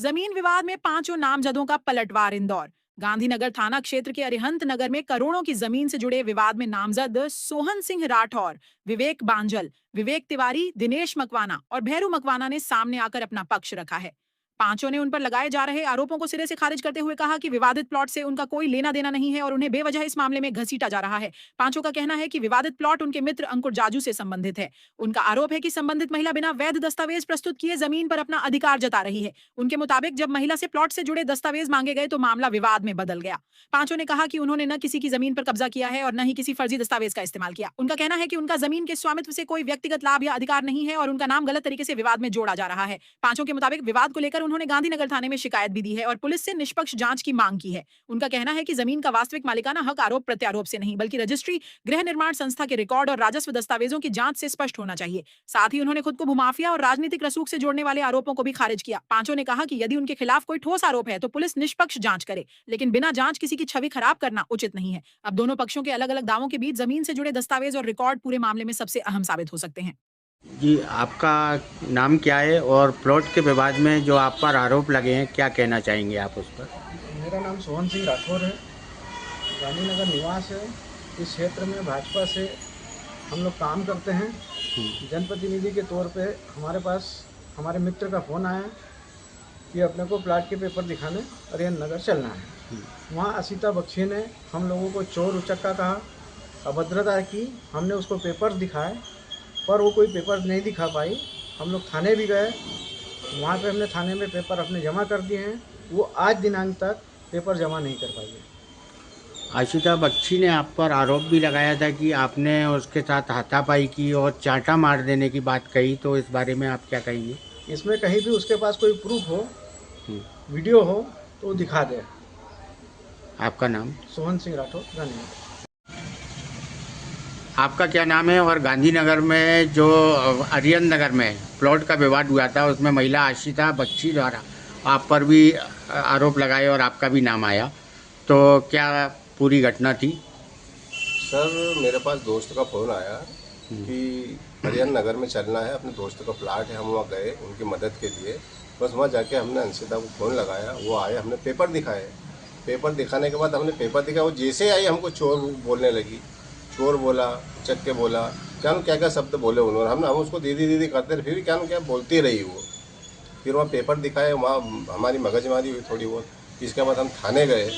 जमीन विवाद में पांचों नामजदों का पलटवार इंदौर। गांधीनगर थाना क्षेत्र के अरिहंत नगर में करोड़ों की जमीन से जुड़े विवाद में नामजद सोहन सिंह राठौर, विवेक बांजल, विवेक तिवारी, दिनेश मकवाना और भैरू मकवाना ने सामने आकर अपना पक्ष रखा है। पांचों ने उन पर लगाए जा रहे आरोपों को सिरे से खारिज करते हुए कहा कि विवादित प्लॉट से उनका कोई लेना देना नहीं है और उन्हें बेवजह इस मामले में घसीटा जा रहा है। पांचों का कहना है कि विवादित प्लॉट उनके मित्र अंकुर जाजू से संबंधित है। उनका आरोप है कि संबंधित महिला बिना वैध दस्तावेज प्रस्तुत किए जमीन पर अपना अधिकार जता रही है। उनके मुताबिक जब महिला से प्लॉट से जुड़े दस्तावेज मांगे गए तो मामला विवाद में बदल गया। पांचों ने कहा कि उन्होंने न किसी की जमीन पर कब्जा किया है और न ही किसी फर्जी दस्तावेज का इस्तेमाल किया। उनका कहना है कि उनका जमीन के स्वामित्व से कोई व्यक्तिगत लाभ या अधिकार नहीं है और उनका नाम गलत तरीके से विवाद में जोड़ा जा रहा है। पांचों के मुताबिक विवाद को लेकर उन्होंने गांधीनगर थाने में शिकायत भी दी है और पुलिस से निष्पक्ष जांच की मांग की है। उनका कहना है कि जमीन का वास्तविक मालिकाना हक आरोप प्रत्यारोप से नहीं बल्कि रजिस्ट्री, गृह निर्माण संस्था के रिकॉर्ड और राजस्व दस्तावेजों की जांच से स्पष्ट होना चाहिए। साथ ही उन्होंने खुद को भूमाफिया और राजनीतिक रसूख से जोड़ने वाले आरोपों को भी खारिज किया। पांचों ने कहा कि यदि उनके खिलाफ कोई ठोस आरोप है तो पुलिस निष्पक्ष जांच करे, लेकिन बिना जांच किसी की छवि खराब करना उचित नहीं है। अब दोनों पक्षों के अलग अलग दावों के बीच जमीन से जुड़े दस्तावेज और रिकॉर्ड पूरे मामले में सबसे अहम साबित हो सकते हैं। जी, आपका नाम क्या है और प्लॉट के विवाद में जो आप पर आरोप लगे हैं, क्या कहना चाहेंगे आप उस पर? मेरा नाम सोहन सिंह राठौर है, गांधीनगर निवास है। इस क्षेत्र में भाजपा से हम लोग काम करते हैं। जनप्रतिनिधि के तौर पे हमारे पास हमारे मित्र का फ़ोन आया कि अपने को प्लाट के पेपर दिखाने अरिहंत नगर चलना है। वहाँ असीता बख्शी ने हम लोगों को चोर उचक्का कहा, अभद्रता की। हमने उसको पेपर दिखाए पर वो कोई पेपर नहीं दिखा पाई। हम लोग थाने भी गए, वहाँ पे हमने थाने में पेपर अपने जमा कर दिए हैं। वो आज दिनांक तक पेपर जमा नहीं कर पाई है। आशिता बख्शी ने आप पर आरोप भी लगाया था कि आपने उसके साथ हाथापाई की और चांटा मार देने की बात कही, तो इस बारे में आप क्या कहेंगे? इसमें कहीं भी उसके पास कोई प्रूफ हो, वीडियो हो तो वो दिखा दे। आपका नाम? सोहन सिंह राठौर, धन्यवाद। आपका क्या नाम है और गांधीनगर में जो अरिहंत नगर में प्लॉट का विवाद हुआ था उसमें महिला आशिता बख्शी द्वारा आप पर भी आरोप लगाए और आपका भी नाम आया, तो क्या पूरी घटना थी? सर, मेरे पास दोस्त का फ़ोन आया कि अरिहंत नगर में चलना है, अपने दोस्त का प्लाट है। हम वहाँ गए उनकी मदद के लिए। बस वहाँ जाके हमने अंशिता को फ़ोन लगाया, वो आए, हमने पेपर दिखाए। पेपर दिखाने के बाद हमने पेपर दिखाया, वो जैसे आई हमको चोर बोलने लगी। चोर बोला, चक्के बोला, क्या क्या शब्द बोले उन्होंने। हम उसको दीदी दीदी करते रहे, फिर भी क्या बोलती रही वो। फिर वहाँ पेपर दिखाए, वहाँ हमारी मगजमारी हुई थोड़ी बहुत। इसके बाद हम थाने गए,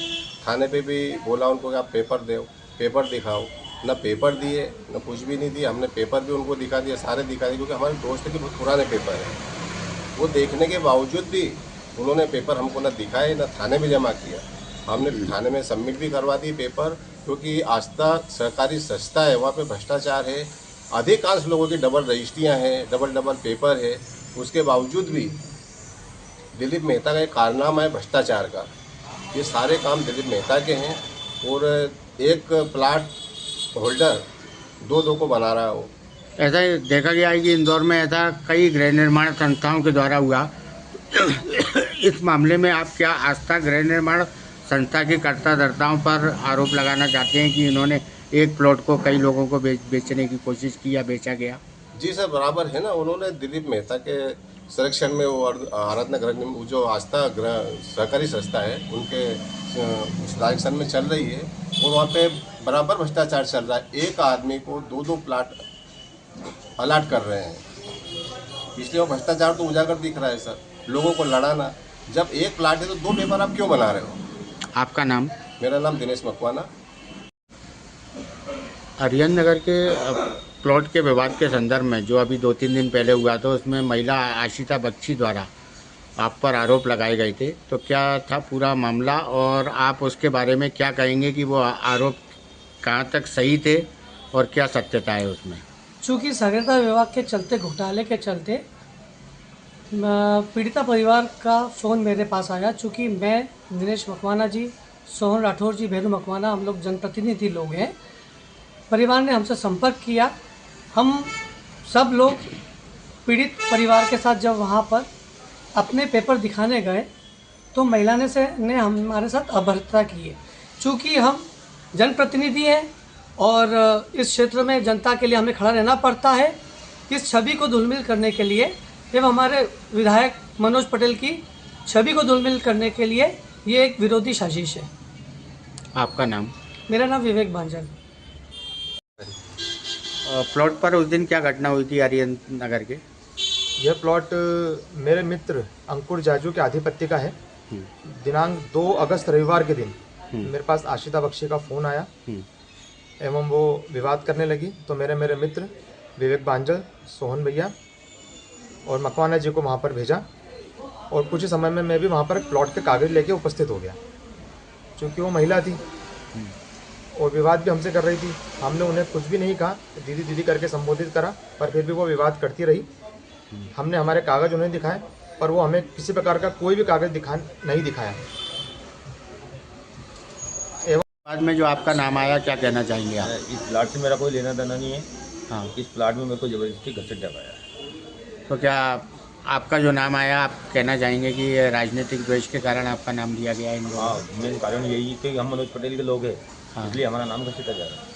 थाने पे भी बोला उनको कि आप पेपर दो, पेपर दिखाओ। ना पेपर दिए, ना कुछ भी नहीं दिया। हमने पेपर भी उनको दिखा दिया, सारे दिखा दिए, क्योंकि हमारे दोस्त के बहुत पुराने पेपर हैं। वो देखने के बावजूद भी उन्होंने पेपर हमको ना दिखाए, ना थाने में जमा किया। हमने थाने में सबमिट भी करवा दी पेपर, क्योंकि आस्था सहकारी संस्था है, वहाँ पे भ्रष्टाचार है। अधिकांश लोगों की डबल रजिस्ट्रियाँ हैं, डबल पेपर है। उसके बावजूद भी दिलीप मेहता का एक कारनामा है भ्रष्टाचार का। ये सारे काम दिलीप मेहता के हैं और एक प्लाट होल्डर दो को बना रहा हो। ऐसा देखा गया है कि इंदौर में ऐसा कई गृह निर्माण संस्थाओं के द्वारा हुआ। इस मामले में आप क्या आस्था गृह निर्माण संस्था के कर्ता-धर्ताओं पर आरोप लगाना चाहते हैं कि इन्होंने एक प्लॉट को कई लोगों को बेचने की कोशिश की या बेचा गया? जी सर, बराबर है ना। उन्होंने दिलीप मेहता के संरक्षण में वो आराधना गृह जो आस्था गृह सहकारी संस्था है उनके डायरेक्शन में चल रही है और वहाँ पे बराबर भ्रष्टाचार चल रहा है। एक आदमी को दो प्लाट अलाट कर रहे हैं, इसलिए वो भ्रष्टाचार तो उजागर दिख रहा है सर। लोगों को लड़ाना, जब एक प्लाट है तो दो पेपर आप क्यों बना रहे हो? आपका नाम? मेरा नाम दिनेश मकवाना। अरिहंत नगर के प्लॉट के विवाद के संदर्भ में जो अभी 2-3 दिन पहले हुआ था उसमें महिला आशिता बख्शी द्वारा आप पर आरोप लगाए गए थे, तो क्या था पूरा मामला और आप उसके बारे में क्या कहेंगे कि वो आरोप कहाँ तक सही थे और क्या सत्यता है उसमें? चूँकि सगर्ता विवाद के चलते, घोटाले के चलते पीड़िता परिवार का फ़ोन मेरे पास आया। चूँकि मैं, दिनेश मकवाना जी, सोहन राठौर जी, भैरू मकवाना, हम लोग जनप्रतिनिधि लोग हैं। परिवार ने हमसे संपर्क किया। हम सब लोग पीड़ित परिवार के साथ जब वहाँ पर अपने पेपर दिखाने गए तो महिला ने हमारे साथ अभद्रता की है। चूँकि हम जनप्रतिनिधि हैं और इस क्षेत्र में जनता के लिए हमें खड़ा रहना पड़ता है। इस छवि को धूमिल करने के लिए एवं हमारे विधायक मनोज पटेल की छवि को धूमिल करने के लिए ये एक विरोधी साजिश है। आपका नाम? मेरा नाम विवेक बांजल। प्लॉट पर उस दिन क्या घटना हुई थी आर्यन नगर के? यह प्लॉट मेरे मित्र अंकुर जाजू के आधिपत्य का है। दिनांक 2 अगस्त रविवार के दिन मेरे पास आशिता बख्शी का फ़ोन आया एवं वो विवाद करने लगी। तो मेरे मित्र विवेक बांजल, सोहन भैया और मकवाना जी को वहाँ पर भेजा और कुछ ही समय में मैं भी वहाँ पर प्लॉट के कागज़ लेके उपस्थित हो गया। चूँकि वो महिला थी और विवाद भी हमसे कर रही थी, हमने उन्हें कुछ भी नहीं कहा, दीदी दीदी करके संबोधित करा, पर फिर भी वो विवाद करती रही। हमने हमारे कागज़ उन्हें दिखाए पर वो हमें किसी प्रकार का कोई भी कागज़ नहीं दिखाया। बाद में जो आपका नाम आया, क्या कहना चाहेंगे आप? इस प्लाट से मेरा कोई लेना देना नहीं है। हाँ, इस प्लाट में मेरे को ज़बरदस्ती घसीट डबाया है। तो क्या आपका जो नाम आया, आप कहना चाहेंगे कि ये राजनीतिक द्वेष के कारण आपका नाम दिया गया है इन लोगों हाँ, मेन कारण यही है कि हम मनोज पटेल के लोग हैं, हाँ। इसलिए हमारा नाम घसीटा जा रहा है।